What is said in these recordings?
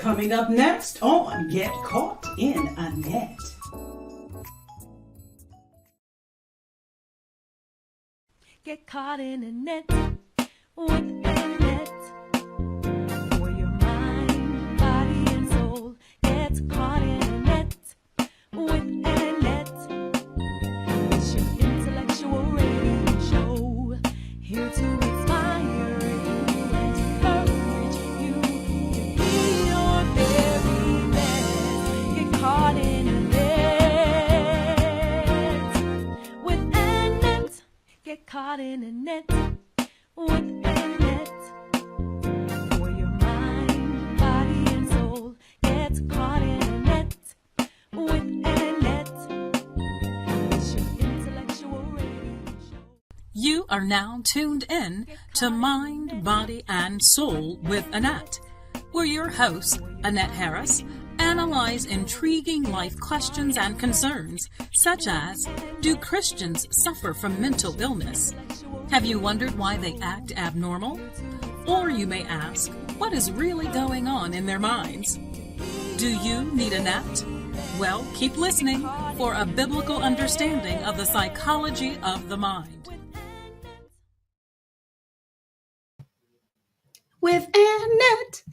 Coming up next on Get Caught in a Net. Get caught in a net with a net for your mind, body, and soul. Get caught in a net with a net. It's your intellectual radio show, here to inspire you and encourage you to be your very best. Get caught in a net with a net. Get caught in a net with a net for your mind, body, and soul. Get caught in a net with a net. It's your intellectual radio show. You are now tuned in to Mind, Body, and Soul with Annette, where your host, Annette Harris, analyze intriguing life questions and concerns, such as, do Christians suffer from mental illness? Have you wondered why they act abnormal? Or you may ask, what is really going on in their minds? Do you need Annette? Well, keep listening for a biblical understanding of the psychology of the mind. With Annette.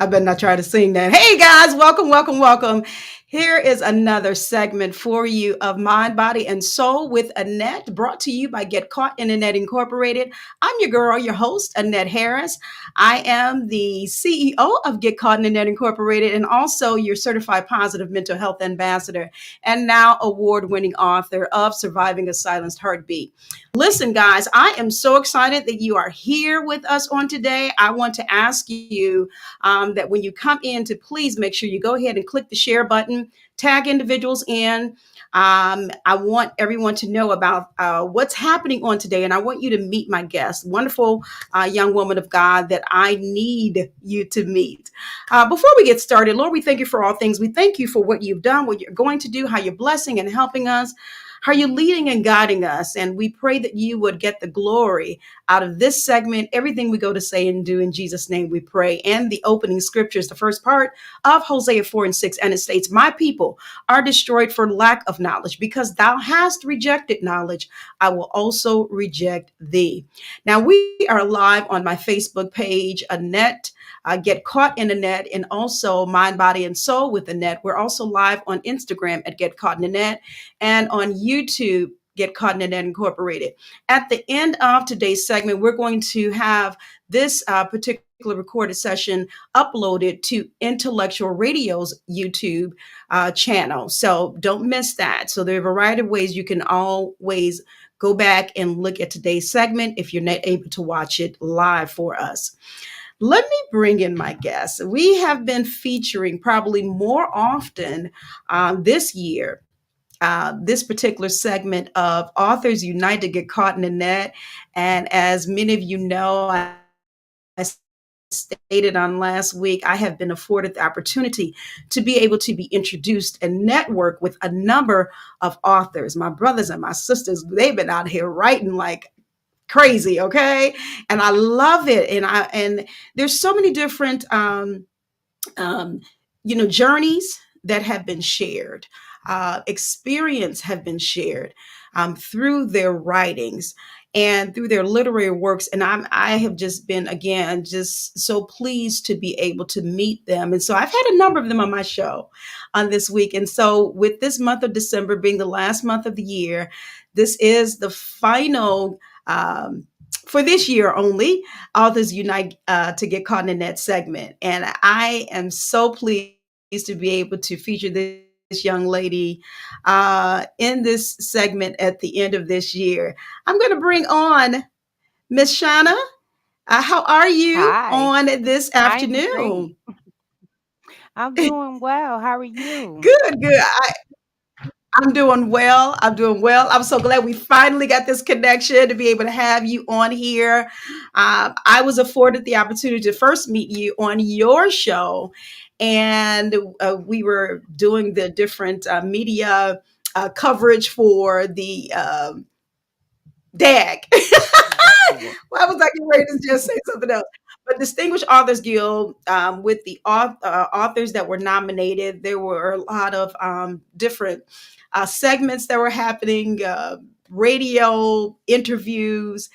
I better not try to sing that. Hey guys, welcome. Here is another segment for you of Mind, Body, and Soul with Annette, brought to you by Get Caught in a Net Incorporated. I'm your girl, your host, Annette Harris. I am the CEO of Get Caught in a Net Incorporated and also your certified positive mental health ambassador and now award-winning author of Surviving a Silenced Heartbeat. Listen, guys, I am so excited that you are here with us on today. I want to ask you that when you come in to please make sure you go ahead and click the share button, tag individuals in. I want everyone to know about what's happening on today, and I want you to meet my guest, wonderful young woman of God that I need you to meet. Before we get started, Lord, we thank you for all things. We thank you for what you've done, what you're going to do, how you're blessing and helping us, how you're leading and guiding us. And we pray that you would get the glory out of this segment, everything we go to say and do. In Jesus' name we pray. And the opening scriptures, the first part of Hosea 4:6, and it states, my people are destroyed for lack of knowledge. Because thou hast rejected knowledge, I will also reject thee. Now we are live on my Facebook page, Annette, Get Caught in a Net, and also Mind, Body, and Soul with Annette. We're also live on Instagram at Get Caught in a Net and on YouTube, Get Caught in a Net Incorporated. At the end of today's segment, we're going to have this particular recorded session uploaded to Intellectual Radio's YouTube channel. So don't miss that. So there are a variety of ways you can always go back and look at today's segment if you're not able to watch it live for us. Let me bring in my guests. We have been featuring probably more often this year, this particular segment of Authors Unite to Get Caught in the Net. And as many of you know, I stated on last week, I have been afforded the opportunity to be able to be introduced and network with a number of authors. My brothers and my sisters, they've been out here writing like crazy, okay? And I love it. And there's so many different journeys that have been shared, experience have been shared through their writings and through their literary works. And I have just been, again, just so pleased to be able to meet them. And so I've had a number of them on my show on this week. And so with this month of December being the last month of the year, this is the final for this year only, Authors Unite to Get Caught in a Net segment. And I am so pleased to be able to feature this young lady in this segment at the end of this year. I'm going to bring on Miss Shana. How are you Hi, on this I'm afternoon? great. I'm doing well. How are you? Good. I'm doing well. I'm so glad we finally got this connection to be able to have you on here. I was afforded the opportunity to first meet you on your show, and we were doing the different media coverage for the DAG. Right. Why was I getting ready to just say something else? But Distinguished Authors Guild, with the authors that were nominated, there were a lot of different segments that were happening, radio interviews,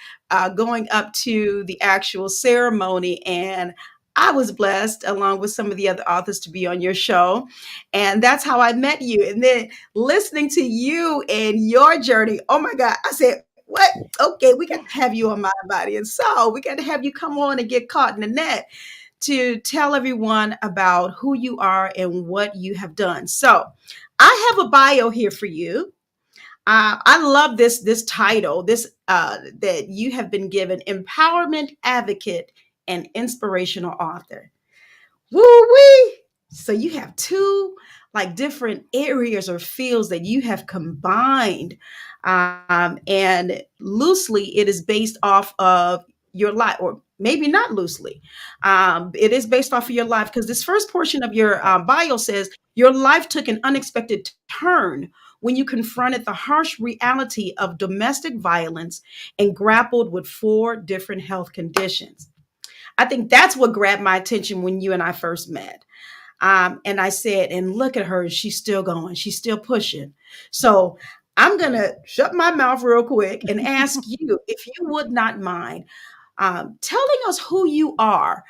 going up to the actual ceremony. And I was blessed, along with some of the other authors, to be on your show. And that's how I met you. And then listening to you and your journey, oh my God, I said, what? Okay, we got to have you on Mind, Body, and Soul. We got to have you come on and get caught in the net to tell everyone about who you are and what you have done. So I have a bio here for you. I love this title, this that you have been given: empowerment advocate and inspirational author. Woo wee! So you have two like different areas or fields that you have combined, and loosely it is based off of your life, or maybe not loosely. It is based off of your life, because this first portion of your Right. bio says your life took an unexpected turn when you confronted the harsh reality of domestic violence and grappled with four different health conditions. I think that's what grabbed my attention when you and I first met. And I said, and look at her, she's still going, she's still pushing. So I'm going to shut my mouth real quick and ask you if you would not mind telling us who you are.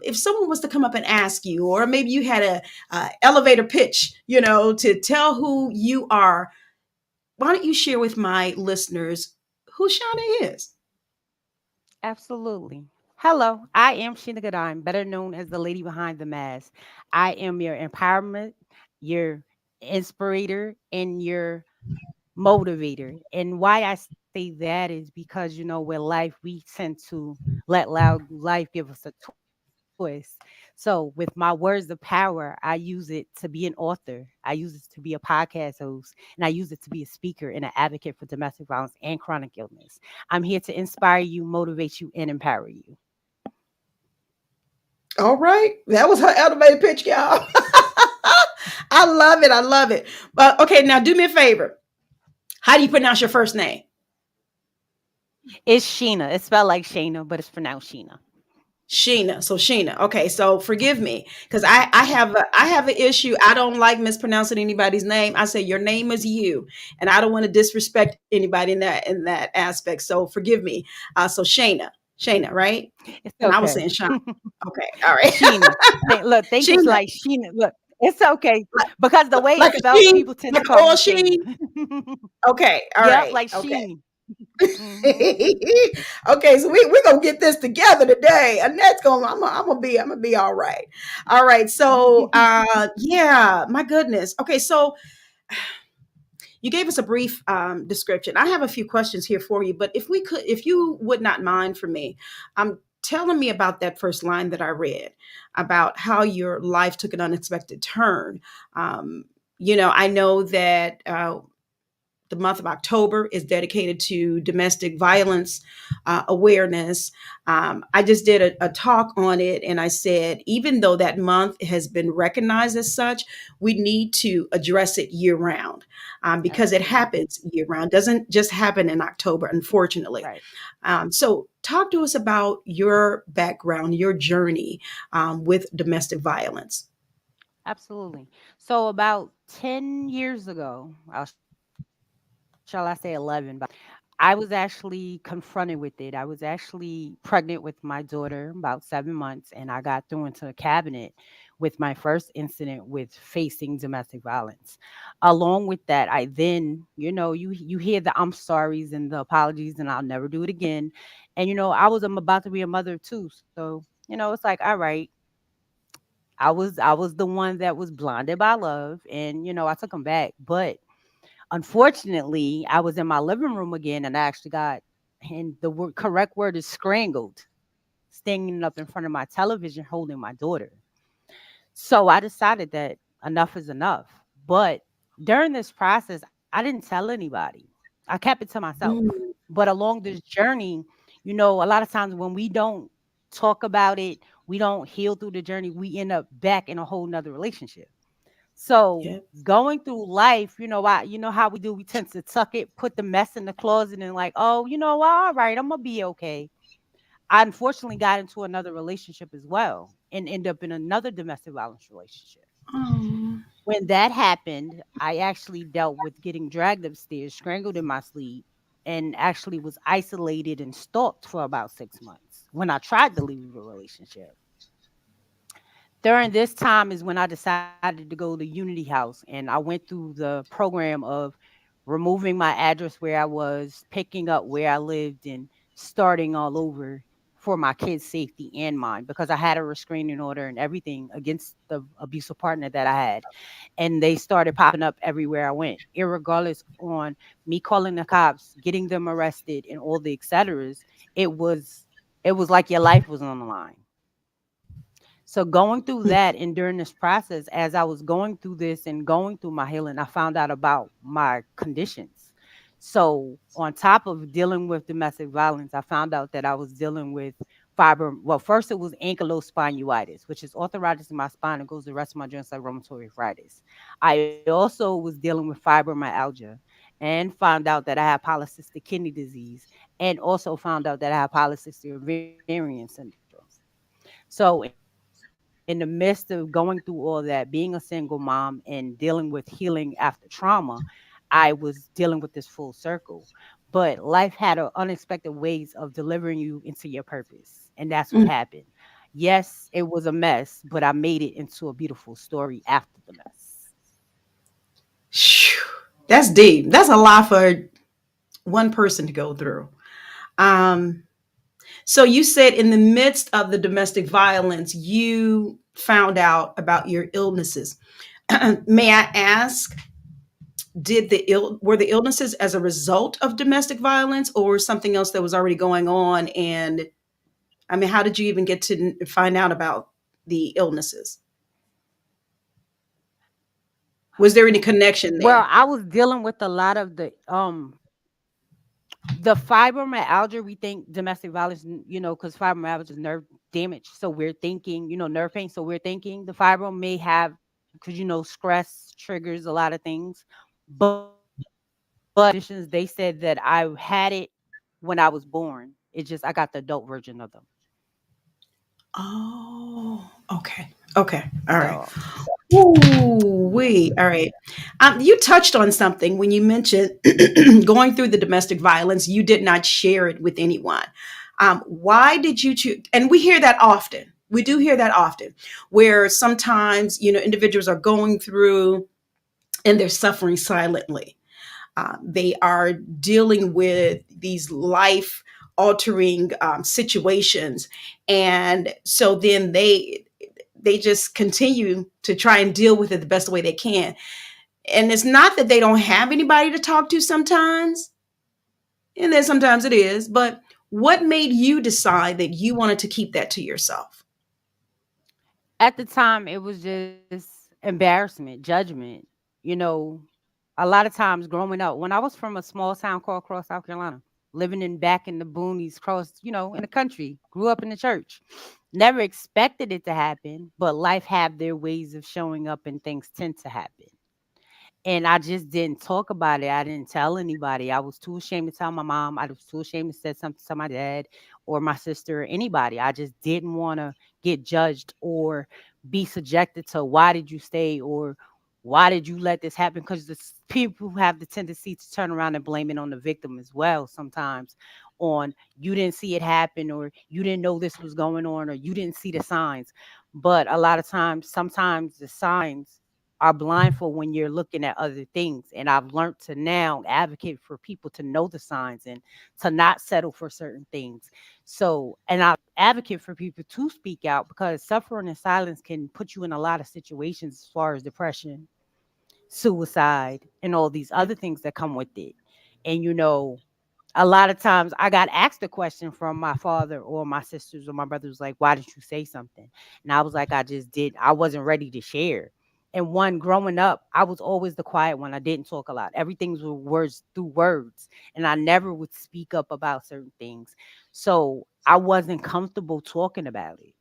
If someone was to come up and ask you, or maybe you had a elevator pitch, to tell who you are, why don't you share with my listeners who Shauna is? Absolutely. Hello, I am Shana Gourdine, better known as the lady behind the mask. I am your empowerment, your inspirator, and your motivator. And why I say that is because, with life, we tend to let loud life give us a twist. So, with my words of power, I use it to be an author, I use it to be a podcast host, and I use it to be a speaker and an advocate for domestic violence and chronic illness. I'm here to inspire you, motivate you, and empower you. All right. That was her elevator pitch, y'all. I love it. I love it. But okay, now do me a favor. How do you pronounce your first name? It's Sheena. It's spelled like Shayna, but it's pronounced Sheena. Sheena. So Sheena. Okay, so forgive me, because I have an issue. I don't like mispronouncing anybody's name. I say your name is you, and I don't want to disrespect anybody in that aspect. So forgive me. So Shayna, right? It's And I was okay. saying Shauna. Okay, all right. Sheena. Look, think it's Sheena, like Sheena. Look, it's okay because the way like it's a spelled, sheen, people tend to like call an oil me sheen. Shayna. Okay, all Yep, right, like okay. Sheen. Hmm. Okay, so we're gonna get this together today. Annette's gonna I'm gonna be all right. All right. So yeah, my goodness. Okay, so you gave us a brief description. I have a few questions here for you, but if you would not mind for me, telling me about that first line that I read about how your life took an unexpected turn. Um, I know that the month of October is dedicated to domestic violence awareness. I just did a talk on it, and I said, even though that month has been recognized as such, we need to address it year round, because it Absolutely. happens year round. Doesn't just happen in October, unfortunately. Right. So, talk to us about your background, your journey with domestic violence. Absolutely. So about 10 years ago, shall I say 11, but I was actually confronted with it. I was actually pregnant with my daughter about 7 months, and I got thrown into a cabinet with my first incident with facing domestic violence. Along with that, I then, you hear the I'm sorries and the apologies, and I'll never do it again. And I'm about to be a mother too, so it's like, all right, I was the one that was blinded by love, and I took him back. But unfortunately, I was in my living room again, and I actually got, and the correct word is strangled, standing up in front of my television holding my daughter. So I decided that enough is enough. But during this process, I didn't tell anybody. I kept it to myself. Mm, But along this journey, a lot of times when we don't talk about it, we don't heal through the journey, we end up back in a whole nother relationship. So yeah. going through life, how we do, we tend to tuck it, put the mess in the closet and like, oh, all right, I'm gonna be okay. I unfortunately got into another relationship as well and end up in another domestic violence relationship. Oh. When that happened, I actually dealt with getting dragged upstairs, strangled in my sleep, and actually was isolated and stalked for about 6 months when I tried to leave a relationship. During this time is when I decided to go to Unity House, and I went through the program of removing my address where I was, picking up where I lived, and starting all over for my kids' safety and mine, because I had a restraining order and everything against the abusive partner that I had. And they started popping up everywhere I went, irregardless on me calling the cops, getting them arrested, and all the et ceteras. It was like your life was on the line. So going through that, and during this process, as I was going through this and going through my healing, I found out about my conditions. So on top of dealing with domestic violence, I found out that I was dealing with well, first it was ankylosing spondylitis, which is arthritis in my spine and goes the rest of my joints like rheumatoid arthritis. I also was dealing with fibromyalgia and found out that I had polycystic kidney disease, and also found out that I had polycystic ovarian syndrome. So, in the midst of going through all that, being a single mom and dealing with healing after trauma, I was dealing with this full circle. But life had unexpected ways of delivering you into your purpose. And that's what happened. Mm. Yes, it was a mess, but I made it into a beautiful story after the mess. Phew. That's deep. That's a lot for one person to go through. Um, so you said in the midst of the domestic violence, you found out about your illnesses. May I ask, were the illnesses as a result of domestic violence or something else that was already going on? And I mean, how did you even get to find out about the illnesses? Was there any connection Well, there? I was dealing with a lot of the fibromyalgia. We think domestic violence, because fibromyalgia is nerve damage. So we're thinking, nerve pain. So we're thinking the fibro may have, because, stress triggers a lot of things. But conditions, they said that I had it when I was born. It's just I got the adult version of them. Oh, okay. Okay. All right. So Ooh, wait. All right. You touched on something when you mentioned going through the domestic violence. You did not share it with anyone. Why did you choose? And we hear that often. We do hear that often, where sometimes individuals are going through and they're suffering silently. They are dealing with these life altering situations, and so then they just continue to try and deal with it the best way they can. And it's not that they don't have anybody to talk to sometimes, and then sometimes it is, but what made you decide that you wanted to keep that to yourself? at the time, it was just embarrassment, judgment. You know, a lot of times growing up, when I was from a small town called Cross, South Carolina, living in back in the boonies, cross, in the country, grew up in the church. Never expected it to happen, but life have their ways of showing up and things tend to happen. And I just didn't talk about it. I didn't tell anybody. I was too ashamed to tell my mom. I was too ashamed to say something to my dad or my sister or anybody. I just didn't want to get judged or be subjected to why did you stay or why did you let this happen? Because the people have the tendency to turn around and blame it on the victim as well sometimes, on you didn't see it happen or you didn't know this was going on or you didn't see the signs. But a lot of times, sometimes the signs are blindfold when you're looking at other things. And I've learned to now advocate for people to know the signs and to not settle for certain things. So, and I advocate for people to speak out, because suffering in silence can put you in a lot of situations as far as depression, suicide, and all these other things that come with it. And, a lot of times I got asked a question from my father or my sisters or my brothers, like, why didn't you say something? And I was like, I wasn't ready to share. And one, growing up, I was always the quiet one. I didn't talk a lot. Everything was words through words. And I never would speak up about certain things. So I wasn't comfortable talking about it.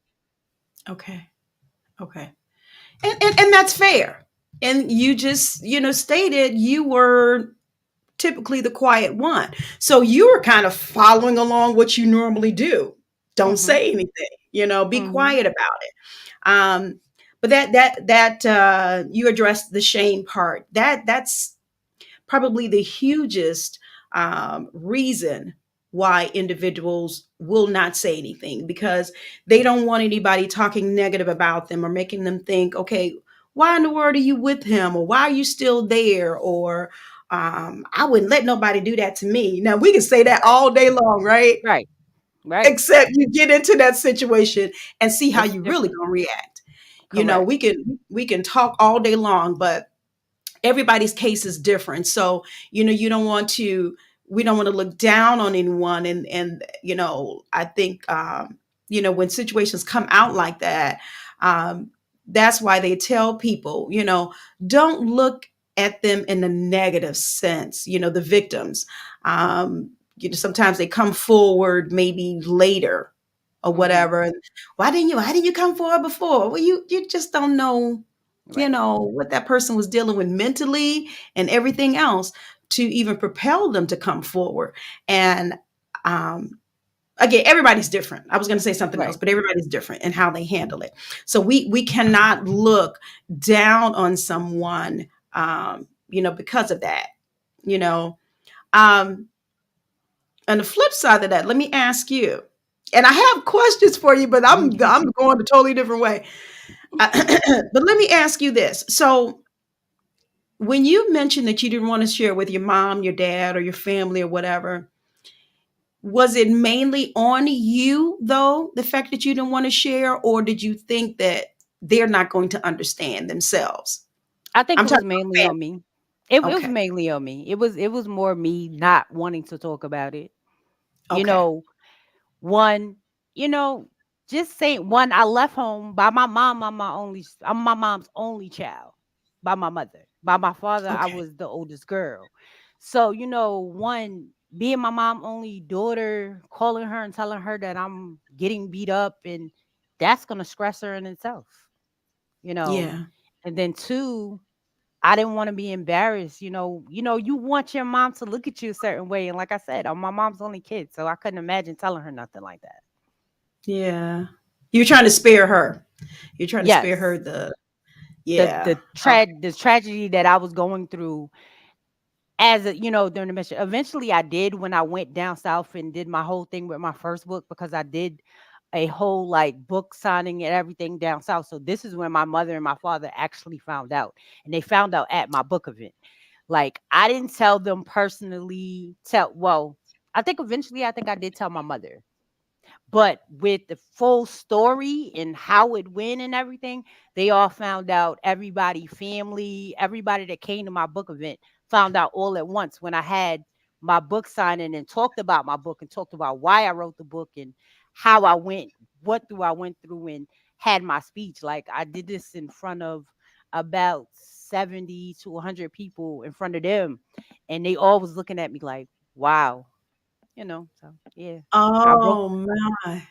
Okay. Okay. And that's fair. And you just stated you were typically the quiet one, so you were kind of following along what you normally do. Don't Mhm. say anything, be Mhm. quiet about it. But that you addressed the shame part. That's probably the hugest reason why individuals will not say anything, because they don't want anybody talking negative about them or making them think, okay, why in the world are you with him, or why are you still there, or I wouldn't let nobody do that to me. Now we can say that Right. all day long, right? Right. Right. Except you get into that situation and see how It's you really different. gonna react. Correct. We can talk all day long, but everybody's case is different. So, you don't want to we don't want to look down on anyone. And I think when situations come out like that, that's why they tell people, don't look at them in a negative sense, the victims. Sometimes they come forward maybe later or Mhm. whatever. And why didn't you come forward before? Well, you just don't know, Right. what that person was dealing with mentally and everything else to even propel them to come forward. And um, again, everybody's different. I was going to say something else, Right. but everybody's different in how they handle it. So we cannot look down on someone, because of that. You know, um, on the flip side of that, let me ask you. And I have questions for you, but I'm going a totally different way. But let me ask you this. So, when you mentioned that you didn't want to share with your mom, your dad, or your family or whatever, was it mainly on you though, the fact that you didn't want to share, or did you think that they're not going to understand themselves? I think I'm it was talking mainly about on me. It was family. mainly on me. It was more me not wanting to talk about it. You Okay. know, one, you know, just saying one, I left home by my mom. I'm my mom's only child by my mother. By my father, I Okay. was the oldest girl. So, one, being my mom only daughter, calling her and telling her that I'm getting beat up, and that's gonna stress her in itself, you know. Yeah. And then two, I didn't want to be embarrassed. You want your mom to look at you a certain way. And like I said, I'm my mom's only kid, so I couldn't imagine telling her nothing like that. Yeah. You're trying to spare her. You're trying to spare her Yes. the The yeah. the tra- the tragedy that I was going through during the mission. Eventually I did when I went down south and did my whole thing with my first book, because I did a whole like book signing and everything down south. So this is when my mother and my father actually found out. And they found out at my book event. Like, I didn't tell them personally, I think I did tell my mother. But with the full story and how it went and everything, they all found out. Everybody, family, everybody that came to my book event found out all at once when I had my book signing and talked about my book and talked about why I wrote the book and how I went through and had my speech. Like, I did this in front of about 70 to 100 people in front of them, and they all was looking at me like, wow, so yeah. I broke. Oh my.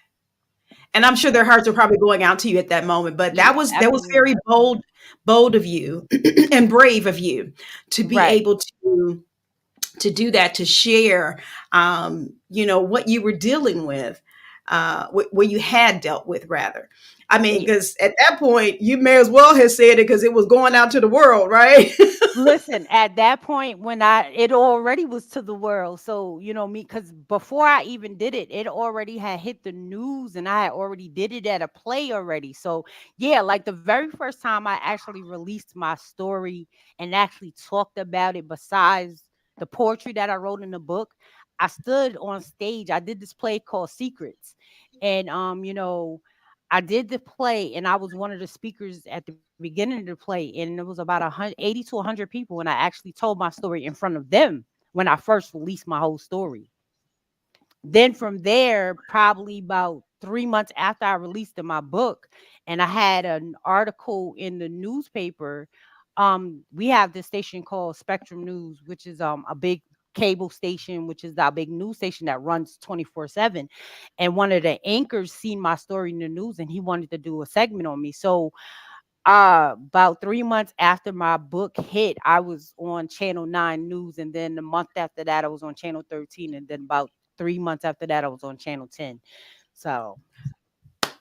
And I'm sure their hearts are probably going out to you at that moment. But that Yeah, was very absolutely. bold of you and brave of you to be Right. able to do that, to share, what you were dealing with, what you had dealt with, rather. I mean, Yeah. because at that point, you may as well have said it because it was going out to the world, right? Listen, at that point when it already was to the world. So, me, because before I even did it, it already had hit the news and I had already did it at a play already. So, yeah, like the very first time I actually released my story and actually talked about it, besides the poetry that I wrote in the book, I stood on stage. I did this play called Secrets. And, I did the play and I was one of the speakers at the beginning of the play, and it was about 80 to 100 people, and I actually told my story in front of them when I first released my whole story. Then from there, probably about 3 months after I released in my book, and I had an article in the newspaper. We have this station called Spectrum News, which is a big cable station, which is our big news station that runs 24/7. And one of the anchors seen my story in the news, and he wanted to do a segment on me. So about 3 months after my book hit, I was on Channel 9 News, and then the month after that, I was on Channel 13, and then about 3 months after that, I was on Channel 10. So,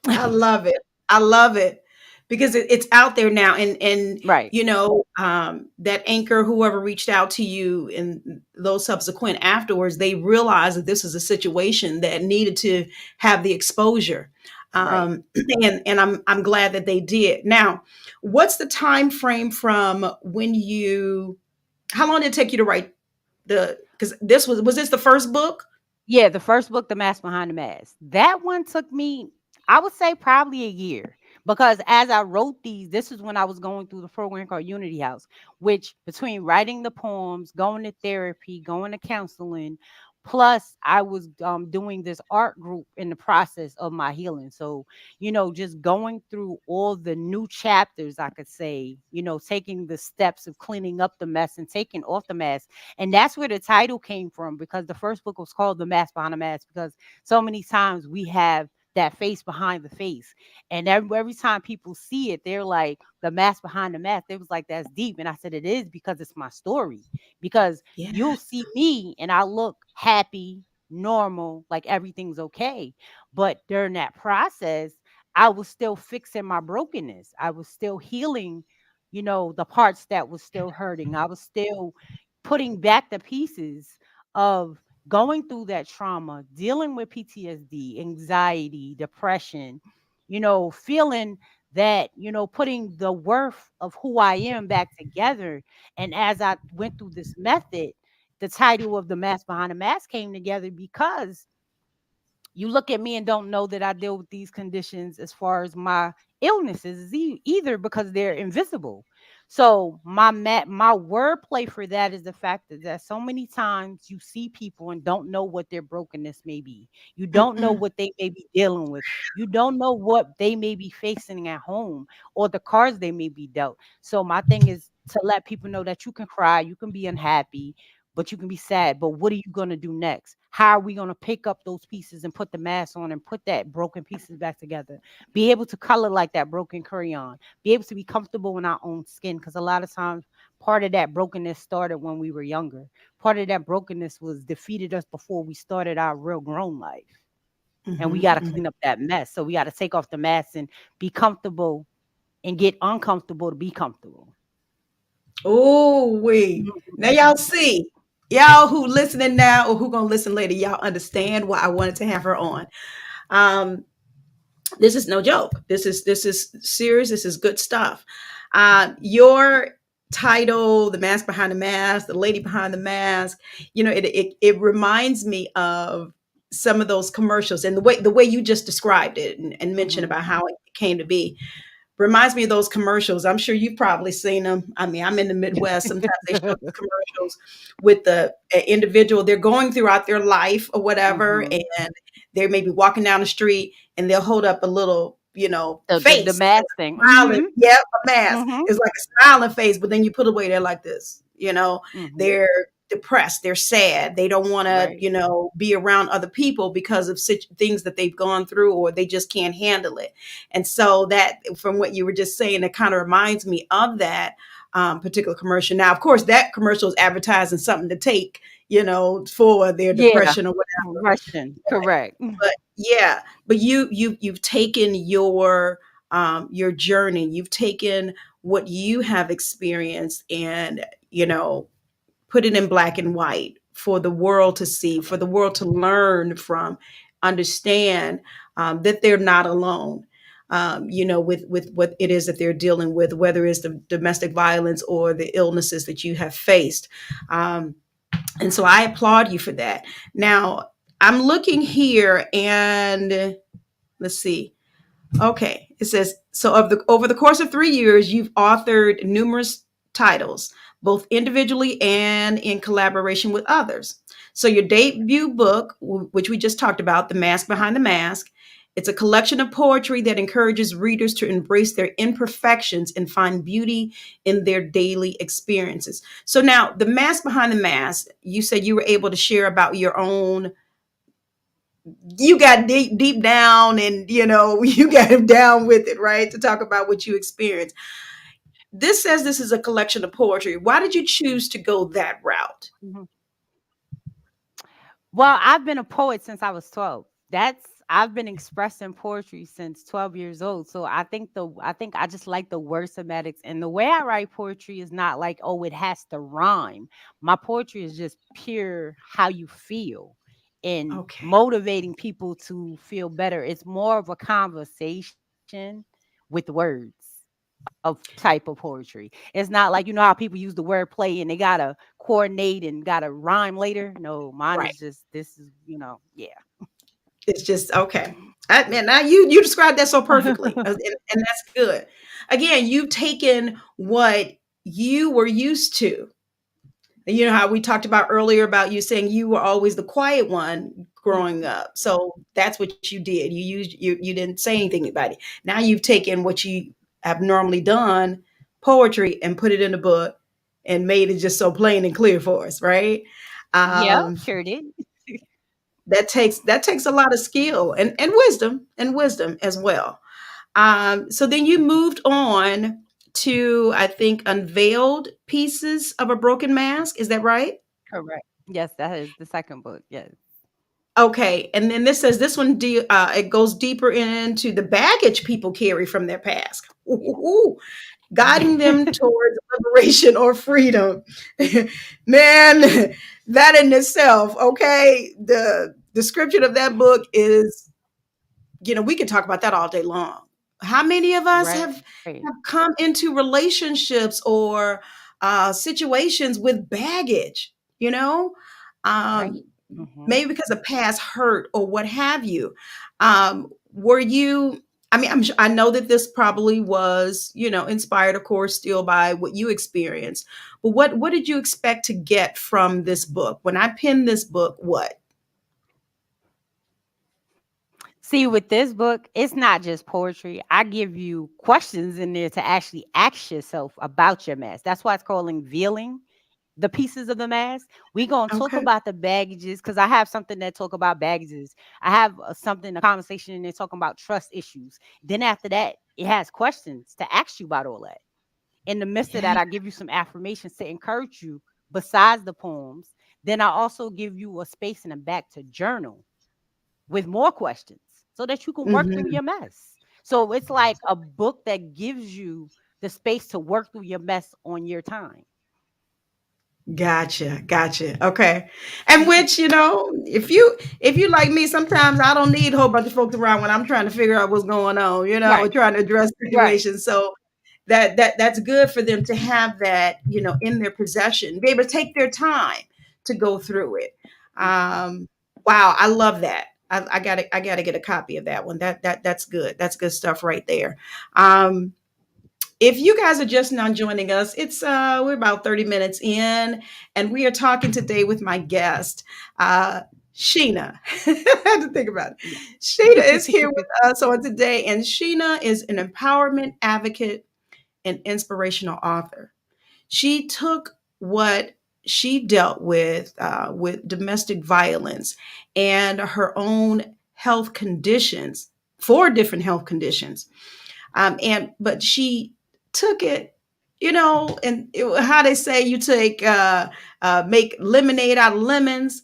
I love it. I love it because it's out there now, and right. that anchor, whoever reached out to you, and those subsequent afterwards, they realized that this is a situation that needed to have the exposure, Right. um, and I'm glad that they did. Now, what's the time frame from when you? How long did it take you to write the? Because was this the first book? Yeah, the first book, The Mask Behind the Mask. That one took me, I would say, probably a year. Because as I wrote these, this is when I was going through the program called Unity House, which between writing the poems, going to therapy, going to counseling, plus I was doing this art group in the process of my healing. So, just going through all the new chapters, I could say, taking the steps of cleaning up the mess and taking off the mask. And that's where the title came from, because the first book was called The Mask Behind the Mask, because so many times we have that face behind the face. And every time people see it, they're like, the mask behind the mask. They was like, that's deep. And I said, it is, because it's my story. Because Yeah. you'll see me and I look happy, normal, like everything's okay. But during that process, I was still fixing my brokenness. I was still healing, the parts that was still hurting. I was still putting back the pieces of going through that trauma, dealing with PTSD, anxiety, depression, feeling that, putting the worth of who I am back together. And as I went through this method, the title of The Mask Behind the Mask came together, because you look at me and don't know that I deal with these conditions as far as my illnesses either, because they're invisible. So my wordplay for that is the fact that so many times you see people and don't know what their brokenness may be. You don't know Mm-mm. what they may be dealing with. You don't know what they may be facing at home, or the cards they may be dealt. So my thing is to let people know that you can cry, you can be unhappy, but you can be sad. But what are you going to do next? How are we going to pick up those pieces and put the mask on and put that broken pieces back together? Be able to color like that broken crayon. Be able to be comfortable in our own skin, because a lot of times part of that brokenness started when we were younger. Part of that brokenness was defeated us before we started our real grown life. And we got to Mm-hmm. clean up that mess. So we got to take off the mask and be comfortable and get uncomfortable to be comfortable. Oh, we now y'all see, y'all who listening now or who gonna listen later, y'all understand why I wanted to have her on. Um, this is no joke. This is serious. This is good stuff. Your title, "The Mask Behind the Mask," "The Lady Behind the Mask," it reminds me of some of those commercials, and the way you just described it, and mentioned Mhm. about how it came to be. Reminds me of those commercials. I'm sure you've probably seen them. I mean, I'm in the Midwest. Sometimes they show these commercials with the individual. They're going throughout their life or whatever, Mhm. and they may be walking down the street and they'll hold up a little, The face, mask thing. smiling. Mhm. Yep, a mask. Mhm. It's like a smiling face, but then you put away there like this. Mhm. They're depressed. They're sad. They don't want to, Right. be around other people because of things that they've gone through, or they just can't handle it. And so that, from what you were just saying, it kind of reminds me of that particular commercial. Now, of course, that commercial is advertising something to take, for their Yeah. depression or whatever. Russian. Correct. But yeah, but you've taken your journey. You've taken what you have experienced, and put it in black and white for the world to see, for the world to learn from, understand that they're not alone. With what it is that they're dealing with, whether it's the domestic violence or the illnesses that you have faced. And so I applaud you for that. Now, I'm looking here, and let's see. Okay, it says, so over the course of 3 years, you've authored numerous titles, both individually and in collaboration with others. So your debut book, which we just talked about, "The Mask Behind the Mask," it's a collection of poetry that encourages readers to embrace their imperfections and find beauty in their daily experiences. So now, "The Mask Behind the Mask," you said you were able to share about your own. You got deep down, and you got down with it, right, to talk about what you experienced. This says this is a collection of poetry. Why did you choose to go that route? Mhm. Well, I've been a poet since I was 12. I've been expressing poetry since 12 years old. So I think I just like the word semantics, and the way I write poetry is not like, oh, it has to rhyme. My poetry is just pure how you feel and Okay. motivating people to feel better. It's more of a conversation with words of type of poetry. It's not like, you know how people use the word play and they gotta coordinate and gotta rhyme later. No, mine Right. is just this is, yeah. It's just okay. Man, now you described that so perfectly, and that's good. Again, you've taken what you were used to. You know how we talked about earlier about you saying you were always the quiet one growing Mhm. up. So that's what you did. You didn't say anything about it. Now you've taken what you have normally done, poetry, and put it in a book and made it just so plain and clear for us, right? Yeah, Um, sure did. that takes a lot of skill and wisdom as well. So then you moved on to, I think, unveiled pieces of a broken mask. Is that right? Correct. Yes, that is the second book. Yes. Okay, and then this says this one it goes deeper into the baggage people carry from their past. Yeah. Ooh, guiding Yeah. them towards liberation or freedom. Man, that in itself, okay, the description of that book is, we could talk about that all day long. How many of us Right. have come into relationships or situations with baggage, you know? Right. Um, Mhm. maybe because of past hurt or what have you. Were you, I mean, I know that this probably was, inspired, of course, still by what you experienced. But what did you expect to get from this book? When I penned this book, what? See, with this book, it's not just poetry. I give you questions in there to actually ask yourself about your mask. That's why it's called unveiling the pieces of the mask. We gonna talk Okay. about the baggages because I have something that talk about baggages. I have something, a conversation in there talking about trust issues. Then after that, it has questions to ask you about all that. In the midst of Yeah. that, I give you some affirmations to encourage you besides the poems. Then I also give you a space in the back to journal with more questions so that you can work through Hmm. your mess. So it's like a book that gives you the space to work through your mess on your time. Gotcha. Okay. And which, if you like me, sometimes I don't need a whole bunch of folks around when I'm trying to figure out what's going on, or Right, trying to address right. situations. So that's good for them to have that, in their possession, be able to take their time to go through it. Mhm. Um, wow, I love that. I gotta get a copy of that one. That's good. That's good stuff right there. Um, if you guys are just now joining us, it's we're about 30 minutes in, and we are talking today with my guest, uh, Sheena. I had to think about it. Yeah. Sheena is here with us on today, and Sheena is an empowerment advocate and inspirational author. She took what she dealt with domestic violence and her own health conditions, four different health conditions, and but she took it, and how they say you take make lemonade out of lemons,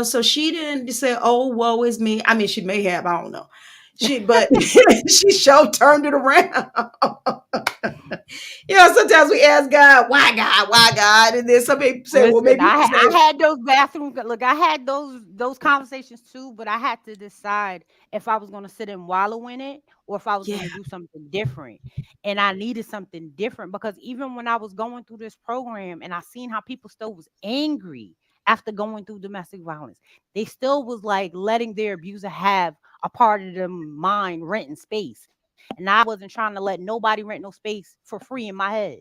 so she didn't say, oh, woe is me. I mean, she may have, I don't know, but she sure turned it around. Sometimes we ask God, why God, and then some people say, well, Listen, maybe you can say, I had those bathroom look, I had those conversations too, but I had to decide if I was gonna sit and wallow in it or if I was yeah. gonna do something different. And I needed something different because even when I was going through this program and I seen how people still was angry after going through domestic violence, they still was like letting their abuser have a part of them mind renting space. And I wasn't trying to let nobody rent no space for free in my head.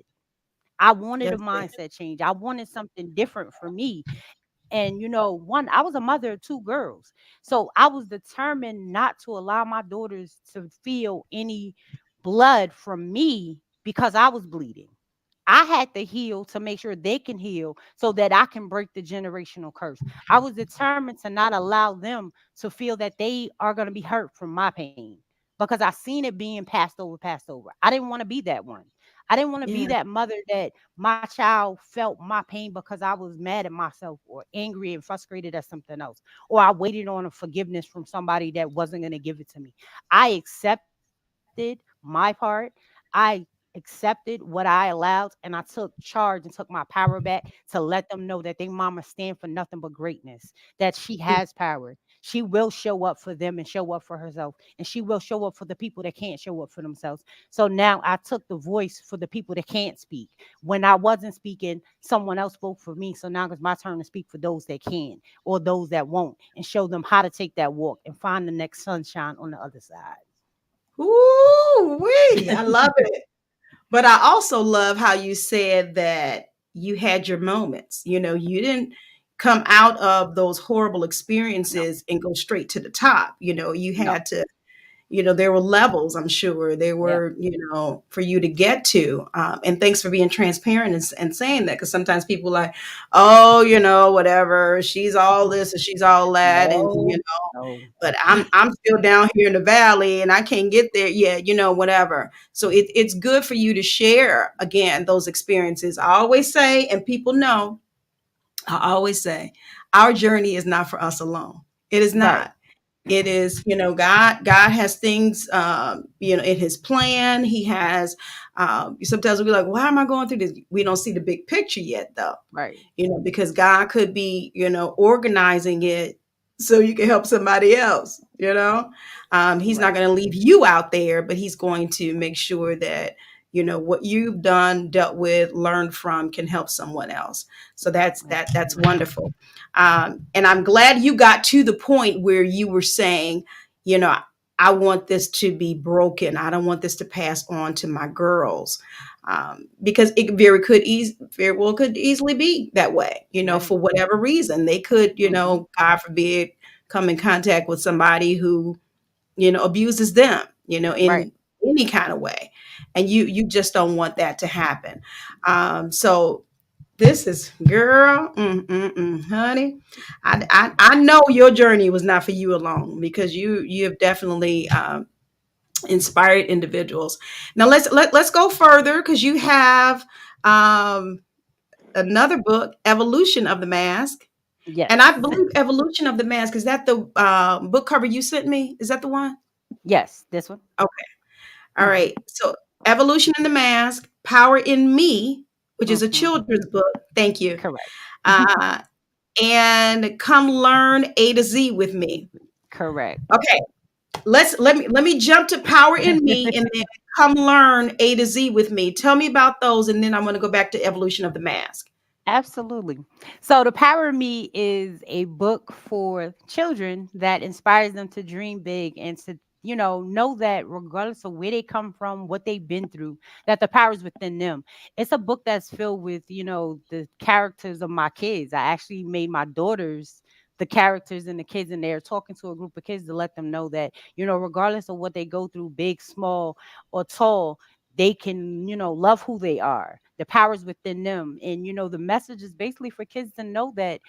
I wanted a That's it. mindset change. I wanted something different for me. And one, I was a mother of two girls. So I was determined not to allow my daughters to feel any blood from me because I was bleeding. I had to heal to make sure they can heal so that I can break the generational curse. I was determined to not allow them to feel that they are going to be hurt from my pain because I seen it being passed over. I didn't want to be that one. I didn't want to be Yeah. that mother that my child felt my pain because I was mad at myself or angry and frustrated at something else, or I waited on a forgiveness from somebody that wasn't going to give it to me. I accepted my part. I accepted what I allowed, and I took charge and took my power back to let them know that they mama stand for nothing but greatness, that she has power. She will show up for them and show up for herself, and she will show up for the people that can't show up for themselves. So now I took the voice for the people that can't speak. When I wasn't speaking, someone else spoke for me. So now it's my turn to speak for those that can or those that won't, and show them how to take that walk and find the next sunshine on the other side. Ooh, wee. I love it. But I also love how you said that you had your moments. You didn't come out of those horrible No, experiences and go straight to the top. You no. had to, there were levels, I'm sure. There Yeah. were, for you to get to. And thanks for being transparent and saying that, because sometimes people are like, oh, whatever, she's all this and she's all that. And, No, no. but I'm still down here in the valley and I can't get there yet, whatever. So it's good for you to share again those experiences. I always say, and people know, I always say, our journey is not for us alone. It is Right. not. It is, God has things, in his plan. He has, sometimes we'll be like, why am I going through this? We don't see the big picture yet, though, Right. because God could be, organizing it so you can help somebody else. He's not Right. going to leave you out there, but he's going to make sure that, what you've done, dealt with, learned from can help someone else. So that's Absolutely. wonderful. And I'm glad you got to the point where you were saying, you know, I want this to be broken. I don't want this to pass on to my girls, because it very well could easily be that way. Right. For whatever reason, they could, Hmm. God forbid, come in contact with somebody who, abuses them, Right. in any kind of way, and you just don't want that to happen. So this is, girl, honey. I know your journey was not for you alone, because you have definitely, inspired individuals. Now let's go further, because you have, um, another book, Evolution of the Mask, and I Yes. believe Evolution of the Mask, is that the, book cover you sent me? Is that the one? Yes. This one. Okay, all Hmm. right. So Evolution in the Mask, Power in Me, which is a Hmm. children's book. Thank you. Correct. Uh, and Come Learn A to Z with Me. Correct. Okay, let me jump to Power in Me, and then Come Learn A to Z with Me. Tell me about those, and then I'm going to go back to Evolution of the Mask. Absolutely. So, The Power of Me is a book for children that inspires them to dream big and to, know that regardless of where they come from, what they've been through, that the power is within them. It's a book that's filled with, the characters of my kids. I actually made my daughters the characters and the kids in there, talking to a group of kids to let them know that, regardless of what they go through, big, small, or tall, they can, love who they are. The power's within them. And, the message is basically for kids to know that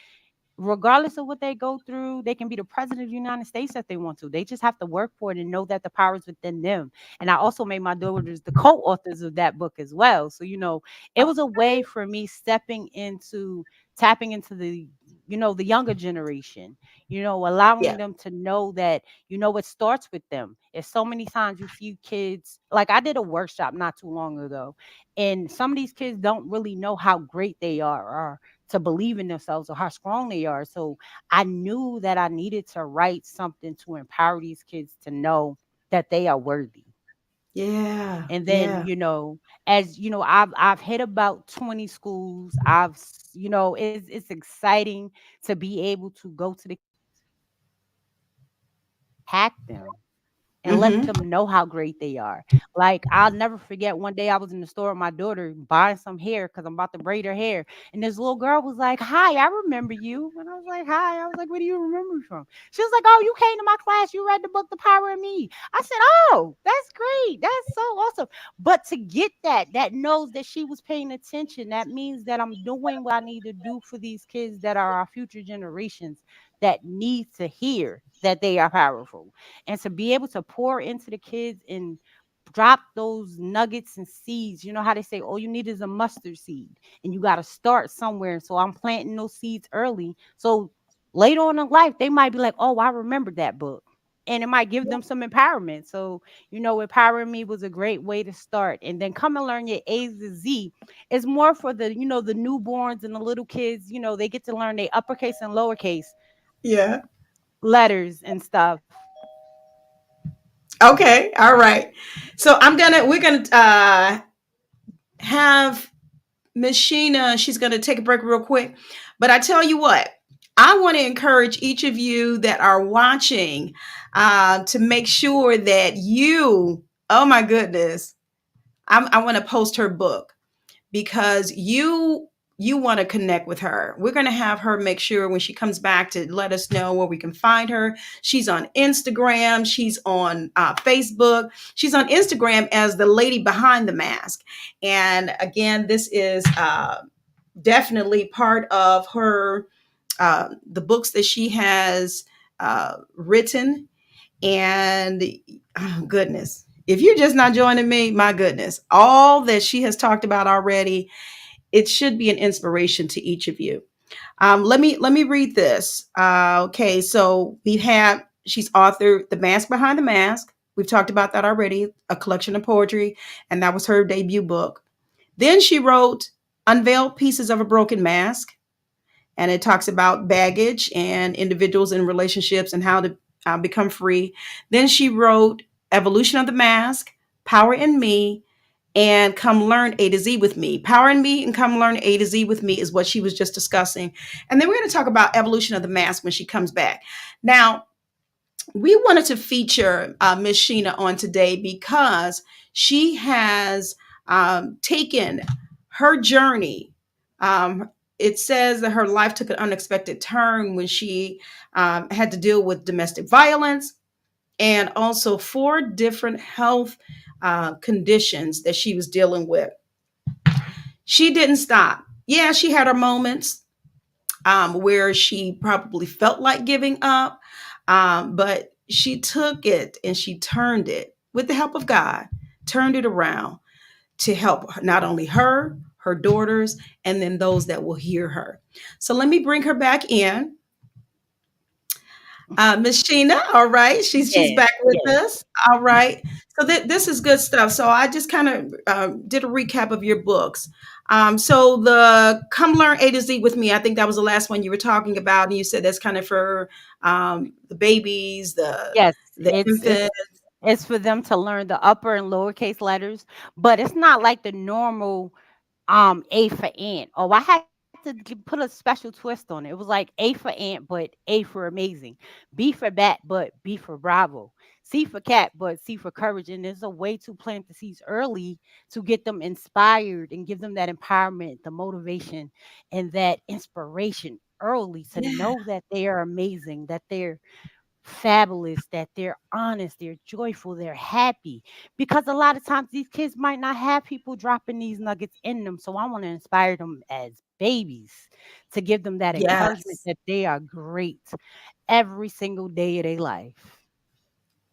regardless of what they go through, they can be the president of the United States if they want to. They just have to work for it and know that the power is within them. And I also made my daughters the co-authors of that book as well. So, it was a way for me tapping into the younger generation, allowing Yeah. them to know that, it starts with them. It's so many times you see kids, like I did a workshop not too long ago, and some of these kids don't really know how great they are or to believe in themselves or how strong they are. So I knew that I needed to write something to empower these kids to know that they are worthy. Yeah. And then, Yeah. as I've hit about 20 schools. It's exciting to be able to go to the kids and hack them and let Mm-hmm. them know how great they are. Like, I'll never forget one day I was in the store with my daughter buying some hair because I'm about to braid her hair. And this little girl was like, "Hi, I remember you." And I was like, "Hi." I was like, "Where do you remember me from?" She was like, "Oh, you came to my class. You read the book, The Power of Me." I said, "Oh, that's great. That's so awesome." But to get that knows that she was paying attention. That means that I'm doing what I need to do for these kids that are our future generations that need to hear that they are powerful, and to be able to pour into the kids and drop those nuggets and seeds. You know how they say all you need is a mustard seed, and you got to start somewhere. So I'm planting those seeds early. So later on in life, they might be like, "Oh, I remember that book." And it might give them some empowerment. So, empowering me was a great way to start. And then come and learn your A's to Z is more for the newborns and the little kids. They get to learn their uppercase and lowercase Yeah. letters and stuff. Okay. All right. So we're gonna have Miss Sheena. She's gonna take a break real quick. But I tell you what, I want to encourage each of you that are watching to make sure that you, oh my goodness, I want to post her book because you want to connect with her. We're going to have her make sure when she comes back to let us know where we can find her. She's on Instagram. She's on Facebook. She's on Instagram as the lady behind the mask. And again, this is definitely part of her, the books that she has written. And oh, goodness, if you're just not joining me, my goodness, all that she has talked about already, it should be an inspiration to each of you. Let me read this. Okay, so she's authored The Mask Behind the Mask. We've talked about that already, a collection of poetry, and that was her debut book. Then she wrote Unveiled Pieces of a Broken Mask, and it talks about baggage and individuals in relationships and how to become free. Then she wrote Evolution of the Mask, Power in Me, and Come Learn A to Z with Me. Power in Me and Come Learn A to Z with Me is what she was just discussing. And then we're going to talk about Evolution of the Mask when she comes back. Now, we wanted to feature Miss Sheena on today because she has taken her journey. It says that her life took an unexpected turn when she had to deal with domestic violence and also 4 different health conditions that she was dealing with. She didn't stop. Yeah, she had her moments where she probably felt like giving up, but she took it and she turned it with the help of God, turned it around to help not only her, her daughters, and then those that will hear her. So let me bring her back in. Miss Sheena, all right, she's Yes, back with yes, us. All right, so this is good stuff. So I just kind of did a recap of your books. So the Come Learn A to Z with Me, I think that was the last one you were talking about, and you said that's kind of for the babies, yes. the infants. It's for them to learn the upper and lowercase letters, but it's not like the normal A for ant. Oh, I had to put a special twist on it. It was like A for ant, but A for amazing. B for bat, but B for bravo. C for cat, but C for courage. And there's a way to plant the seeds early to get them inspired and give them that empowerment, the motivation, and that inspiration early to Yeah. know that they are amazing, that they're fabulous, that they're honest, they're joyful, they're happy. Because a lot of times these kids might not have people dropping these nuggets in them. So I want to inspire them as babies to give them that encouragement Yes. that they are great every single day of their life.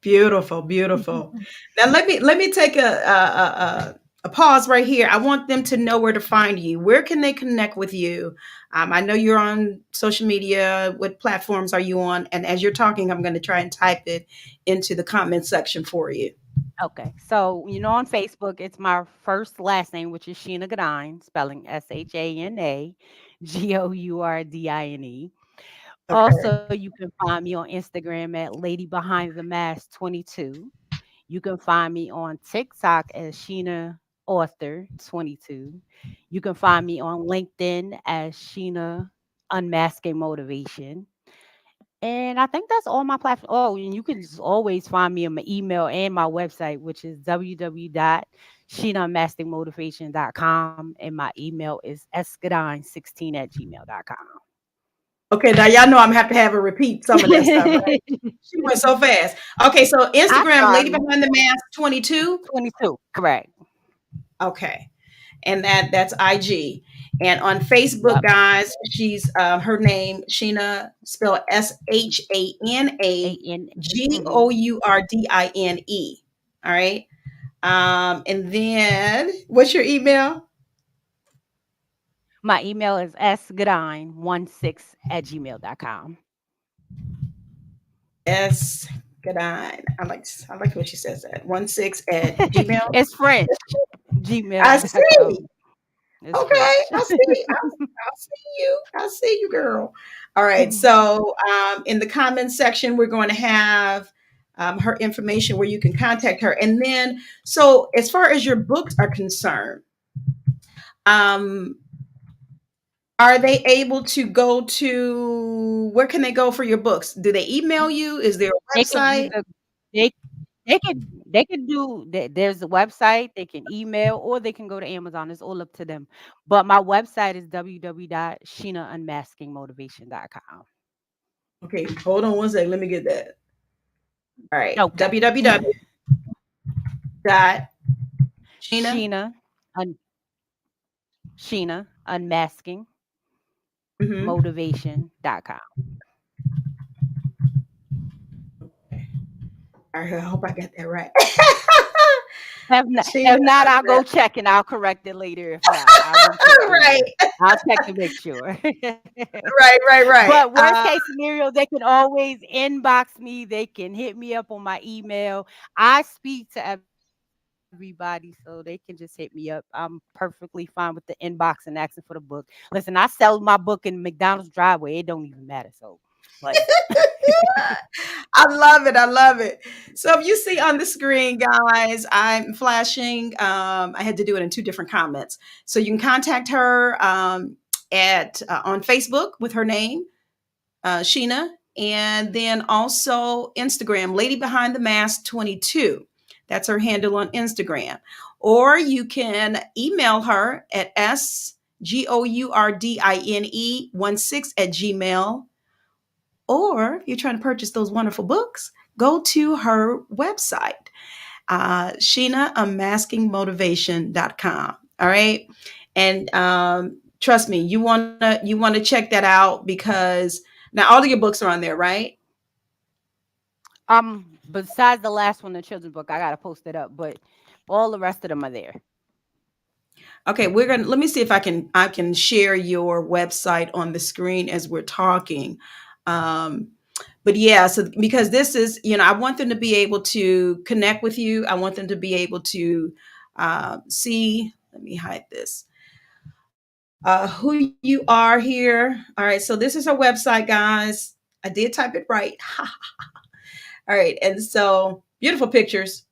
Beautiful, beautiful. Now let me take a pause right here. I want them to know where to find you. Where can they connect with you? I know you're on social media. What platforms are you on? And as you're talking, I'm going to try and type it into the comment section for you. Okay. So, on Facebook, it's my first last name, which is Shana Gourdine, spelling Shana Gourdine. Also, Okay. you can find me on Instagram at Lady Behind the Mask 22. You can find me on TikTok as Sheena Author 22. You can find me on LinkedIn as Sheena Unmasking Motivation. And I think that's all my platform. Oh, and you can just always find me on my email and my website, which is www.sheenaunmastingmotivation.com. And my email is escadine16@gmail.com. Okay, now y'all know I'm gonna have to have her repeat some of that stuff, right? She went so fast. Okay, so I Instagram, Lady sorry. Behind the Mask 22. 22. Correct. Okay. And that's IG. And on Facebook, Yep. guys, she's her name Sheena, spelled Shana AN. Gourdine. All right. And then what's your email? My email is sgoodine16@gmail.com. S Goodine. I like when she says that. 16 at Gmail. It's French. I Gmail.com. see. It's Okay, French. I see. I see you. I see you, girl. All right. So, in the comments section, we're going to have her information where you can contact her. And then, so as far as your books are concerned, um, are they able to go to where can they go for your books? Do they email you? Is there a They can website? either they can do there's a website, they can email, or they can go to Amazon. It's all up to them. But my website is www.sheenaunmaskingmotivation.com. Okay, hold on one second. Let me get that. All right. Okay. www. Dot Sheena. Sheena un, Sheena unmasking Mm-hmm. motivation.com. All right, I hope I got that right. If Sheena not, I'll go unmasked. check and I'll correct it later. If not, I'll go check Right, later. I'll check to make sure. right, right, right. But worst case scenario, they can always inbox me. They can hit me up on my email. I speak to everybody, so they can just hit me up. I'm perfectly fine with the inbox and asking for the book. Listen, I sell my book in McDonald's driveway. It don't even matter. So, listen. I love it. I love it. So if you see on the screen, guys, I'm flashing. I had to do it in two different comments. So you can contact her at on Facebook with her name, Sheena, and then also Instagram, Lady Behind the Mask 22. That's her handle on Instagram. Or you can email her at SGOURDINE16 or if you're trying to purchase those wonderful books, go to her website, SheenaUnmaskingMotivation.com. All right. And trust me, you wanna check that out because now all of your books are on there, right? Besides the last one, the children's book, I gotta post it up, but all the rest of them are there. Okay, we're gonna let me see if I can share your website on the screen as we're talking. Um, but yeah, so because this is, I want them to be able to connect with you. I want them to be able to see. Let me hide this. Who you are here. All right, so this is her website, guys. I did type it right. All right, and so beautiful pictures.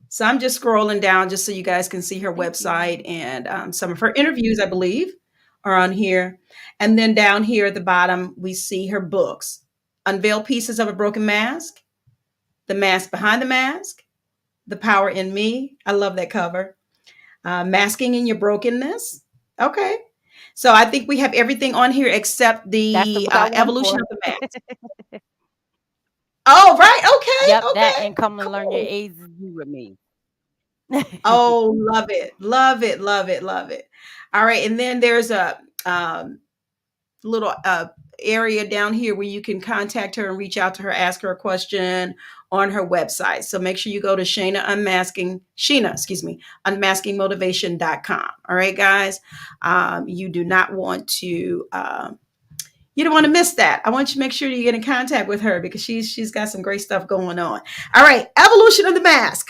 So I'm just scrolling down just so you guys can see her Thank you. website and some of her interviews, I believe, are on here. And then down here at the bottom, we see her books: Unveil Pieces of a Broken Mask, The Mask Behind the Mask, The Power in Me. I love that cover. Masking in Your Brokenness. Okay. So I think we have everything on here except That's the the book I won evolution for. of the mask. Oh, right. Yep, Okay. that Okay. and come and learn your Cool. A's is you with me. Oh, love it. Love it. Love it. Love it. All right. And then there's a little area down here where you can contact her and reach out to her, ask her a question on her website. So make sure you go to Sheena, excuse me, unmaskingmotivation.com. All right, guys. You do not want to you don't want to miss that. I want you to make sure you get in contact with her because she's got some great stuff going on. All right, evolution of the mask.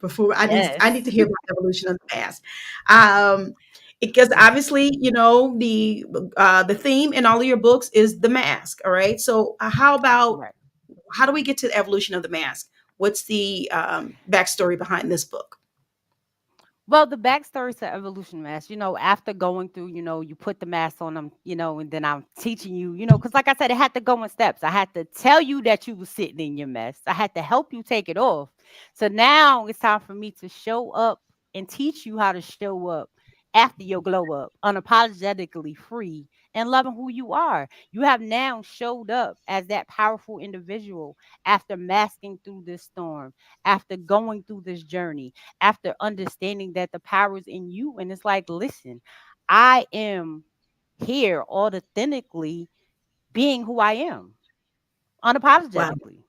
Before I need to Yes. hear about evolution of the mask. Um, because obviously, the theme in all of your books is the mask. All right. So Right. how do we get to the evolution of the mask? What's the backstory behind this book? Well, the backstory to evolution mask, after going through, you put the mask on them, and then I'm teaching you, because like I said, it had to go in steps. I had to tell you that you were sitting in your mess. I had to help you take it off. So now it's time for me to show up and teach you how to show up after your glow up, unapologetically free and loving who you are. You have now showed up as that powerful individual after masking through this storm, after going through this journey, after understanding that the power is in you. And it's like, listen, I am here authentically being who I am, Wow. unapologetically.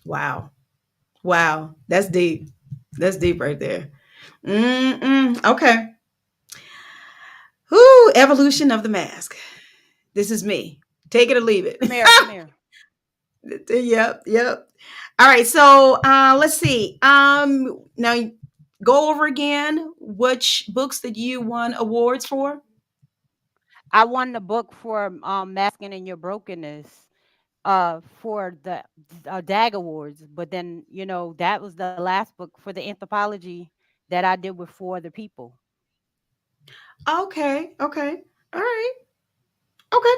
Wow. Wow. That's deep. That's deep right there. Mm-mm. Okay. Whoo, evolution of the mask. This is me. Take it or leave it. Come here, come here. Yep, yep. All right, so let's see. Now go over again. Which books that you won awards for? I won the book for Masking in Your Brokenness for the DAG Awards, but then that was the last book for the anthropology that I did with four other people. Okay, okay, all right, okay.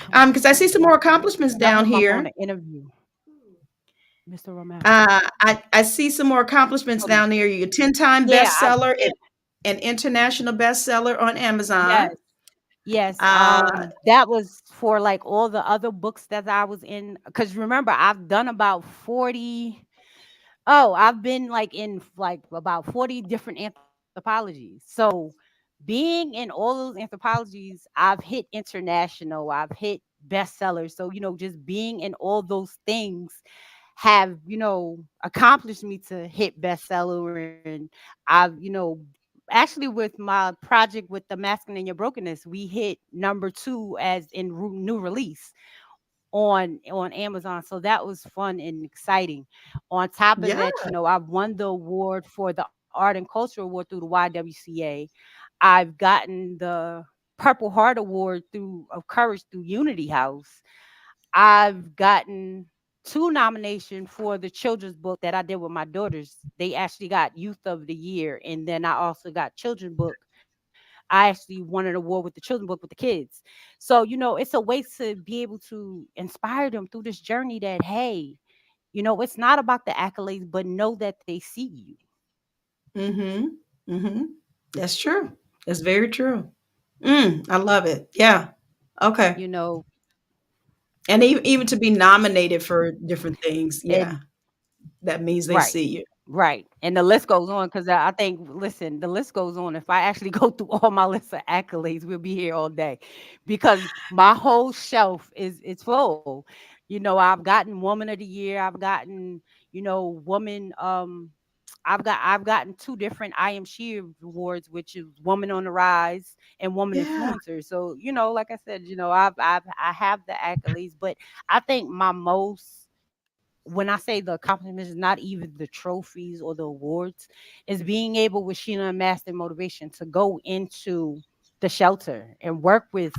Come on, Because I see some more accomplishments tell down him I'm on here. an interview, Mr. Romero. I see some more accomplishments Hold on. down there. You're a 10-time Yeah, bestseller and international bestseller on yes, Amazon. yes. Uh, That was for like all the other books that I was in. Because remember, I've done about 40. Oh, I've been like in like about 40 different anthropologies. So being in all those anthropologies, I've hit international, I've hit bestsellers. So, just being in all those things have, accomplished me to hit bestseller. And I've, actually with my project with the Masculine and Your Brokenness, we hit number 2 as in new release on Amazon. So that was fun and exciting. On top of yeah, that, I've won the award for the Art and Culture Award through the YWCA. I've gotten the Purple Heart Award through of Courage through Unity House. I've gotten 2 nominations for the children's book that I did with my daughters. They actually got Youth of the Year, and then I also got children's book. I actually won an award with the children's book with the kids. So, it's a way to be able to inspire them through this journey that, hey, it's not about the accolades, but know that they see you. mm-hmm, mm-hmm. That's true. That's very true. I love it. Yeah. Okay. You know, And even to be nominated for different things, yeah, and that means they right. see you. Right. And the list goes on because I think, listen, the list goes on. If I actually go through all my list of accolades, we'll be here all day because my whole shelf is it's full. I've gotten Woman of the Year. I've gotten, woman. I've gotten 2 different I Am She awards, which is Woman on the Rise and Woman Yeah. Influencer. So, like I said, I have the accolades, but I think my most when I say the accomplishments, is not even the trophies or the awards, is being able with Sheena and Master Motivation to go into the shelter and work with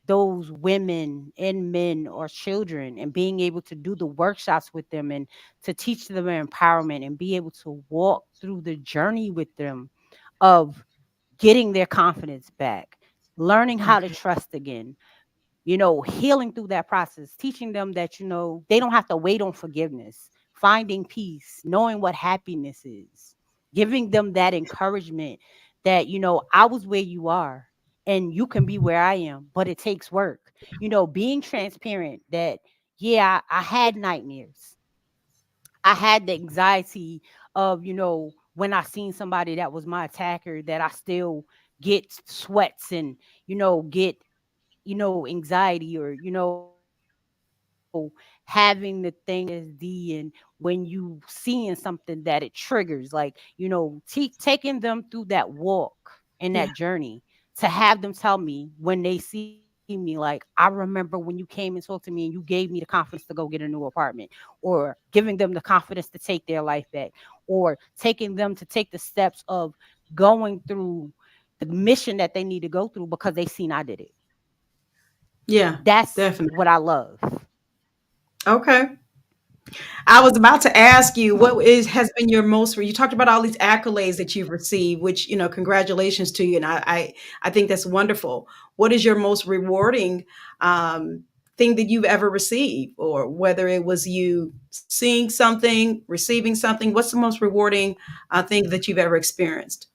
those women and men or children and being able to do the workshops with them and to teach them empowerment and be able to walk through the journey with them of getting their confidence back, learning how to Okay. trust again, healing through that process, teaching them that, they don't have to wait on forgiveness, finding peace, knowing what happiness is, giving them that encouragement that, I was where you are and you can be where I am, but it takes work. Being transparent that, yeah, I had nightmares. I had the anxiety of, when I seen somebody that was my attacker, that I still get sweats and, get anxiety or, having the thing of PTSD and when you seeing something that it triggers, like, taking them through that walk and that Yeah. journey to have them tell me when they see me, like, I remember when you came and talked to me and you gave me the confidence to go get a new apartment, or giving them the confidence to take their life back, or taking them to take the steps of going through the mission that they need to go through because they seen I did it. Yeah. That's Definitely. what I love. Okay. I was about to ask you what is has been your most. You talked about all these accolades that you've received, which congratulations to you, and I think that's wonderful. What is your most rewarding um, thing that you've ever received, or whether it was you seeing something, receiving something? What's the most rewarding thing that you've ever experienced?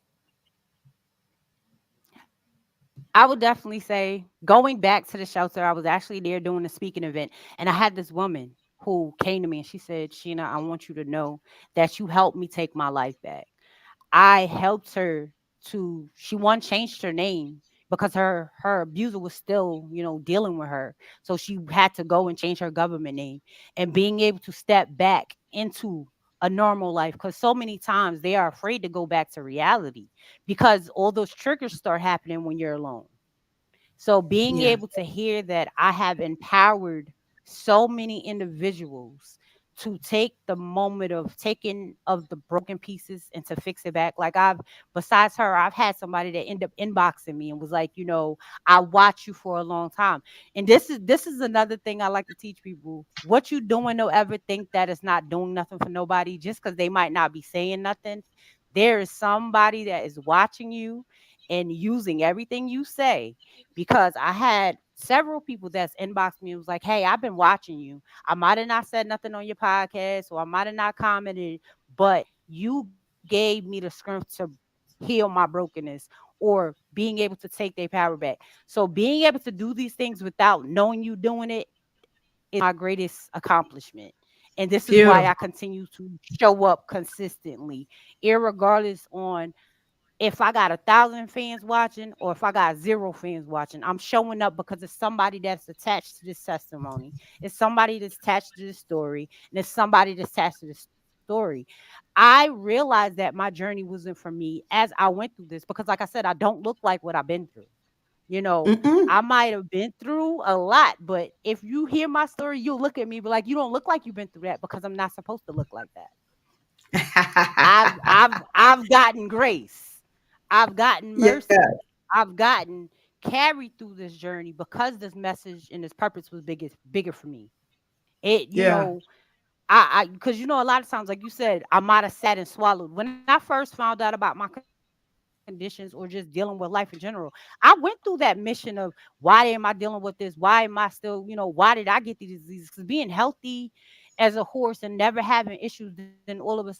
I would definitely say going back to the shelter, I was actually there doing a speaking event, and I had this woman who came to me and she said, Sheena, I want you to know that you helped me take my life back. I helped her she one changed her name because her abuser was still, dealing with her. So she had to go and change her government name and being able to step back into a normal life, because so many times they are afraid to go back to reality because all those triggers start happening when you're alone. So being Yeah. able to hear that I have empowered so many individuals to take the moment of taking of the broken pieces and to fix it back. Like I've besides her, I've had somebody that end up inboxing me and was like, I watch you for a long time. And this is another thing I like to teach people. What you doing, don't ever think that it's not doing nothing for nobody just because they might not be saying nothing. There is somebody that is watching you and using everything you say, because I had several people that's inboxed me and was like, "Hey, I've been watching you. I might have not said nothing on your podcast, or I might have not commented, but you gave me the strength to heal my brokenness, or being able to take their power back." So being able to do these things without knowing you doing it is my greatest accomplishment. And this is why I Beautiful. continue to show up consistently, irregardless on if I got 1,000 fans watching or if I got 0 fans watching. I'm showing up because it's somebody that's attached to this testimony. It's somebody that's attached to this story, and it's somebody that's attached to this story. I realized that my journey wasn't for me as I went through this because, like I said, I don't look like what I've been through. You know, Mm-mm. I might have been through a lot, but if you hear my story, you'll look at me and be like, you don't look like you've been through that, because I'm not supposed to look like that. I've gotten grace. I've gotten Yeah. mercy. I've gotten carried through this journey because this message and this purpose was bigger for me. It, Yeah. because a lot of times, like you said, I might have sat and swallowed. When I first found out about my conditions or just dealing with life in general, I went through that mission of why am I dealing with this? Why am I still, why did I get these diseases? Because being healthy as a horse and never having issues, then all of a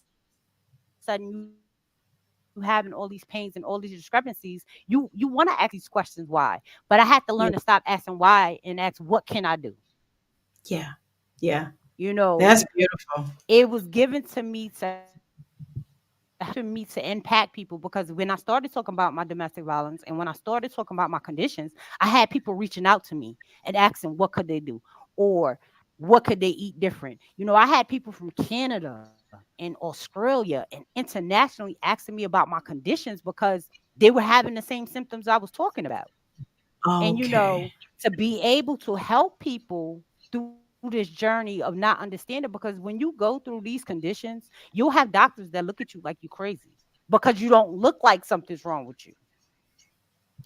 sudden you having all these pains and all these discrepancies, you want to ask these questions why. But I had to learn to stop asking why and ask what can I Yeah. do. Yeah. Yeah. That's It was beautiful. given to me to help me to impact people, because when I started talking about my domestic violence and when I started talking about my conditions, I had people reaching out to me and asking what could they do, or what could they eat different. I had people from Canada and Australia and internationally asking me about my conditions because they were having the same symptoms I was talking about. And Okay. to be able to help people through this journey of not understanding, because when you go through these conditions, you'll have doctors that look at you like you crazy because you don't look like something's wrong with you.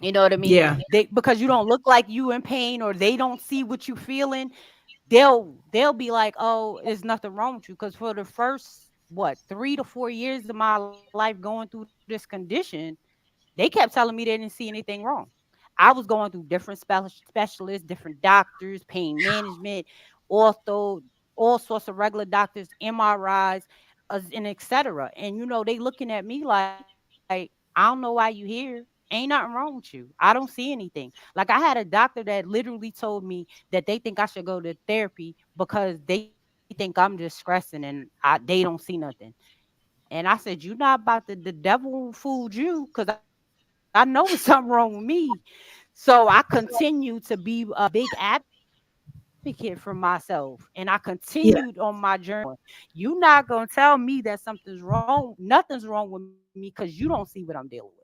You know what I mean? Yeah. Because you don't look like you in pain, or they don't see what you feeling, they'll be like, "Oh, there's nothing wrong with you." Because for the first, what, 3 to 4 years of my life going through this condition, they kept telling me they didn't see anything wrong. I was going through different specialists, different doctors, pain management, ortho, all sorts of regular doctors, MRIs, and etc. And they looking at me like, "I don't know why you here. Ain't nothing wrong with you. I don't see anything." Like, I had a doctor that literally told me that they think I should go to therapy because they think I'm just stressing and they don't see nothing. And I said, "You not about to, the devil fooled you, because I know it's something wrong with me." So I continue to be a big advocate for myself, and I continued on my journey Yeah. you not gonna tell me that something's wrong, nothing's wrong with me, because you don't see what I'm dealing with.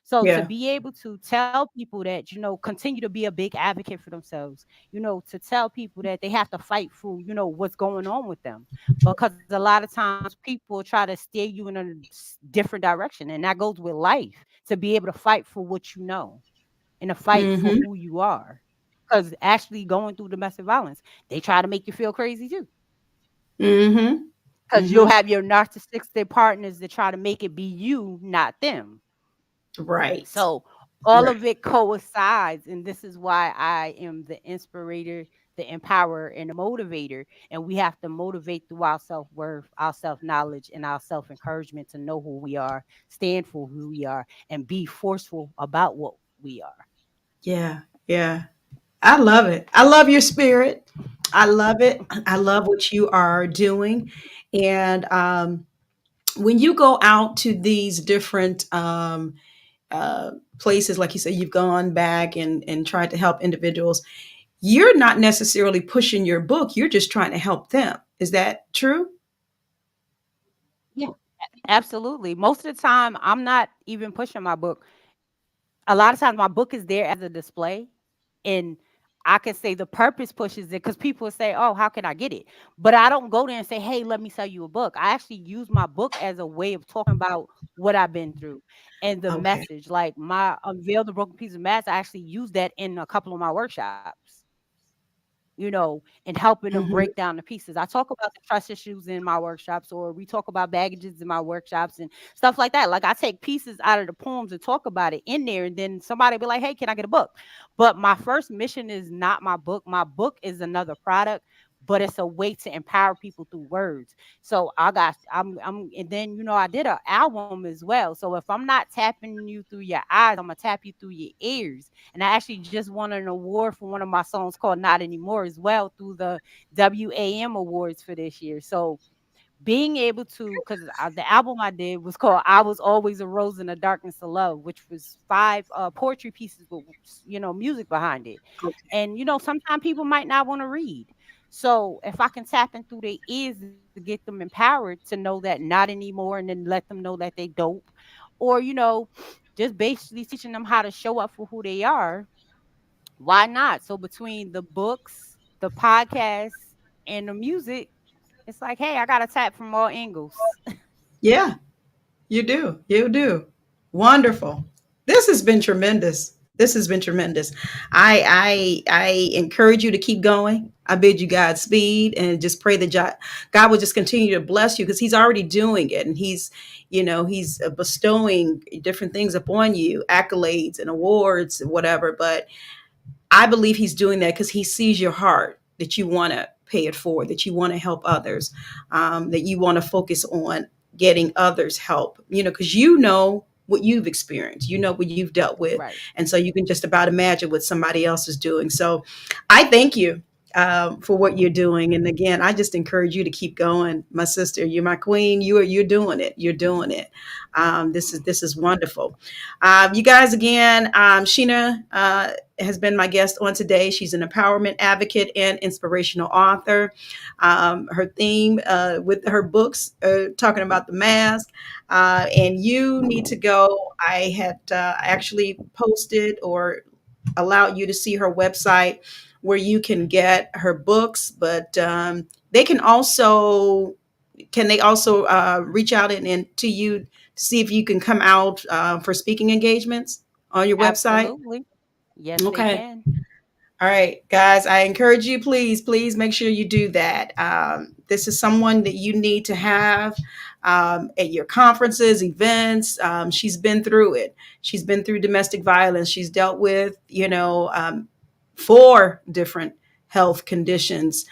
So to be able to Yeah. tell people that, continue to be a big advocate for themselves, to tell people that they have to fight through, what's going on with them. Because a lot of times people try to steer you in a different direction. And that goes with life, to be able to fight for what you know and to fight for Mm-hmm. who you are. Because actually going through domestic violence, they try to make you feel crazy too. Mm-hmm. Because you'll Mm-hmm. have your narcissistic partners that try to make it be you, not them. Right. So all Right. of it coincides, and this is why I am the inspirator, the empowerer, and the motivator. And we have to motivate through our self worth, our self knowledge, and our self encouragement to know who we are, stand for who we are, and be forceful about what we are. Yeah. Yeah. I love it. I love your spirit. I love it. I love what you are doing. And when you go out to these different places, like you said, you've gone back and tried to help individuals, you're not necessarily pushing your book. You're just trying to help them. Is that true? Yeah, absolutely. Most of the time, I'm not even pushing my book. A lot of times, my book is there as a display, and I can say the purpose pushes it because people say, "Oh, how can I get it?" But I don't go there and say, "Hey, let me sell you a book." I actually use my book as a way of talking about what I've been through and the Okay. message. Like my unveil the broken piece of mask, I actually use that in a couple of my workshops, and helping them break Hmm. down the pieces. I talk about the trust issues in my workshops, or we talk about baggages in my workshops and stuff like that. Like I take pieces out of the poems and talk about it in there, and then somebody be like, "Hey, can I get a book?" But my first mission is not my book. My book is another product, but it's a way to empower people through words. So and then I did an album as well. So if I'm not tapping you through your eyes, I'm gonna tap you through your ears. And I actually just won an award for one of my songs called Not Anymore as well through the WAM Awards for this year. So being able to, because the album I did was called I Was Always a Rose in the Darkness of Love, which was five poetry pieces with, music behind it. Okay. And, sometimes people might not want to read. So if I can tap in through their ears to get them empowered to know that not anymore, and then let them know that they dope, or, just basically teaching them how to show up for who they are, why not? So between the books, the podcasts, and the music, it's like, hey, I got a tap from all angles. Yeah, you do. You do. Wonderful. This has been tremendous. This has been tremendous. I encourage you to keep going. I bid you Godspeed and just pray that God will just continue to bless you because He's already doing it, and He's bestowing different things upon you, accolades and awards, whatever. But I believe He's doing that because He sees your heart, that you want to pay it forward, that you want to help others, that you want to focus on getting others help, because what you've experienced, what you've dealt with. Right. And so you can just about imagine what somebody else is doing. So I thank you for what you're doing. And again, I just encourage you to keep going. My sister, you're my queen. You're doing it. You're doing it. This is wonderful. You guys, again, Sheena has been my guest on today. She's an empowerment advocate and inspirational author. Her theme with her books, talking about the mask, and you need to go. I had actually posted or allowed you to see her website where you can get her books, but they can also reach out and to you to see if you can come out for speaking engagements on your website. Absolutely. Yes, they Okay. can. All right, guys, I encourage you, please, please make sure you do that. This is someone that you need to have at your conferences, events. She's been through it. She's been through domestic violence. She's dealt with, four different health conditions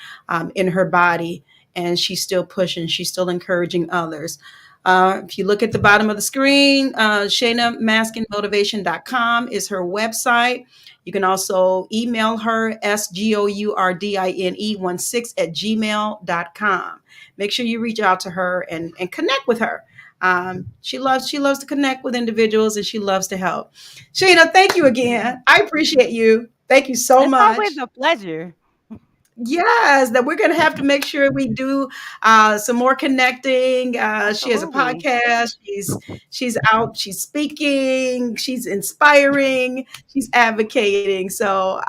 in her body, and she's still pushing. She's still encouraging others. If you look at the bottom of the screen, ShanaMaskinMotivation.com is her website. You can also email her, SGOURDINE16 at gmail.com. Make sure you reach out to her and connect with her. She loves to connect with individuals, and she loves to help. Shana, thank you again. I appreciate you. Thank you so It's always much. a pleasure. Yes, that we're going to have to make sure we do some more connecting. She has a Absolutely. podcast. She's out. She's speaking. She's inspiring. She's advocating. So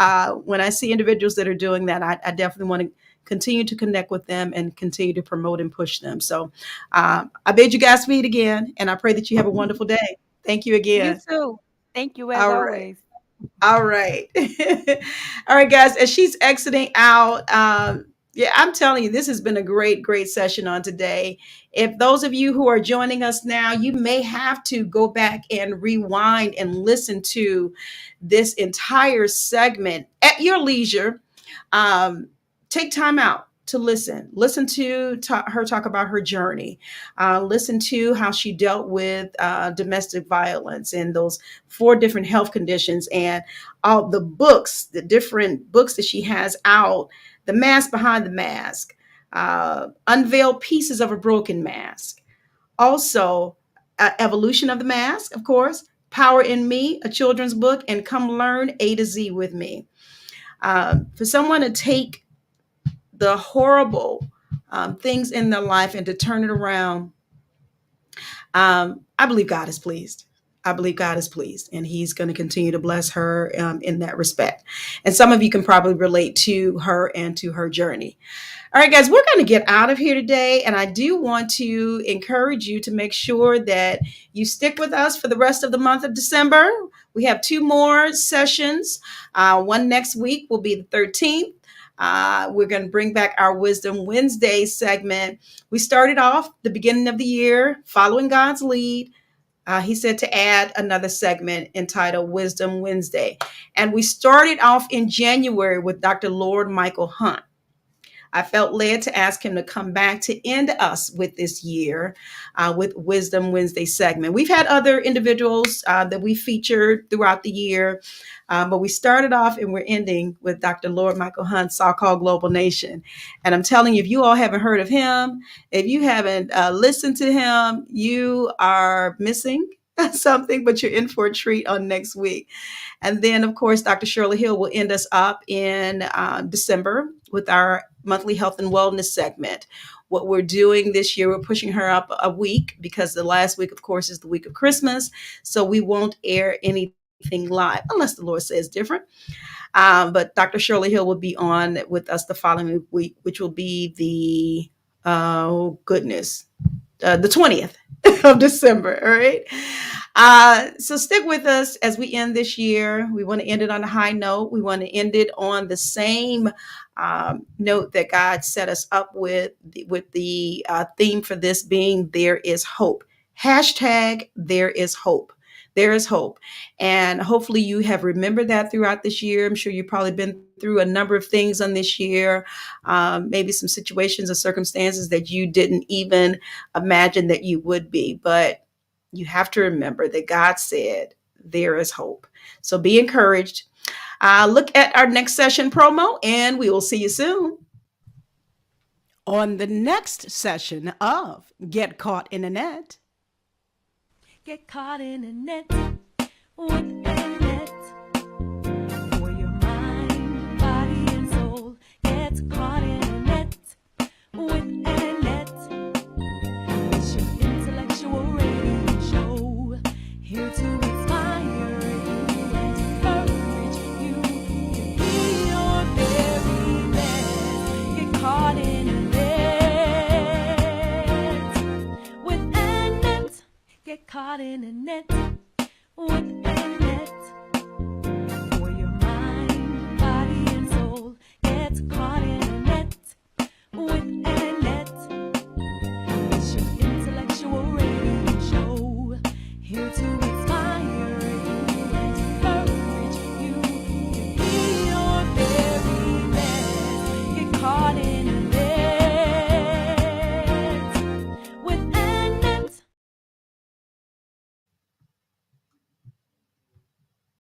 when I see individuals that are doing that, I definitely want to continue to connect with them and continue to promote and push them. So I bid you guys meet again, and I pray that you have a wonderful day. Thank you You again. too. Thank you as All right. always. All right. All right, guys. As she's exiting out, yeah, I'm telling you, this has been a great, great session on today. If those of you who are joining us now, you may have to go back and rewind and listen to this entire segment at your leisure. Um, take time out to listen to her talk about her journey, listen to how she dealt with domestic violence and those four different health conditions, and all the different books that she has out. The Mask Behind the Mask, Unveil Pieces of a Broken Mask, also Evolution of the Mask, of course, Power in Me, a children's book, and Come Learn A to Z with Me. For someone to take the horrible things in their life and to turn it around I believe God is pleased. I believe God is pleased, and He's going to continue to bless her in that respect. And some of you can probably relate to her and to her journey. All right, guys, we're going to get out of here today. And I do want to encourage you to make sure that you stick with us for the rest of the month of December. We have 2 more sessions. One next week will be the 13th. We're going to bring back our Wisdom Wednesday segment. We started off the beginning of the year following God's lead. He said to add another segment entitled Wisdom Wednesday. And we started off in January with Dr. Lord Michael Hunt. I felt led to ask him to come back to end us with this year with Wisdom Wednesday segment. We've had other individuals that we featured throughout the year, but we started off and we're ending with Dr. Lord Michael Hunt, So-Called Global Nation. And I'm telling you, if you all haven't heard of him, if you haven't listened to him, you are missing something, but you're in for a treat on next week. And then, of course, Dr. Shirley Hill will end us up in December with our monthly health and wellness segment. What we're doing this year, we're pushing her up a week because the last week, of course, is the week of Christmas. So we won't air anything live unless the Lord says different. But Dr. Shirley Hill will be on with us the following week, which will be the 20th of December. All right. So stick with us as we end this year. We want to end it on a high note. We want to end it on the same note that God set us up with the theme for this being there is hope. Hashtag there is hope. There is hope. And hopefully you have remembered that throughout this year. I'm sure you've probably been through a number of things on this year, maybe some situations or circumstances that you didn't even imagine that you would be. But you have to remember that God said there is hope. So be encouraged. Look at our next session promo, and we will see you soon on the next session of Get Caught in a Net. Get caught in a net with a net. For your mind, body, and soul gets caught in a net with a net. It's your intellectual radio show, here to inspire you and encourage you to be your very best. Get caught in a net with a net. Get caught in a net with a net.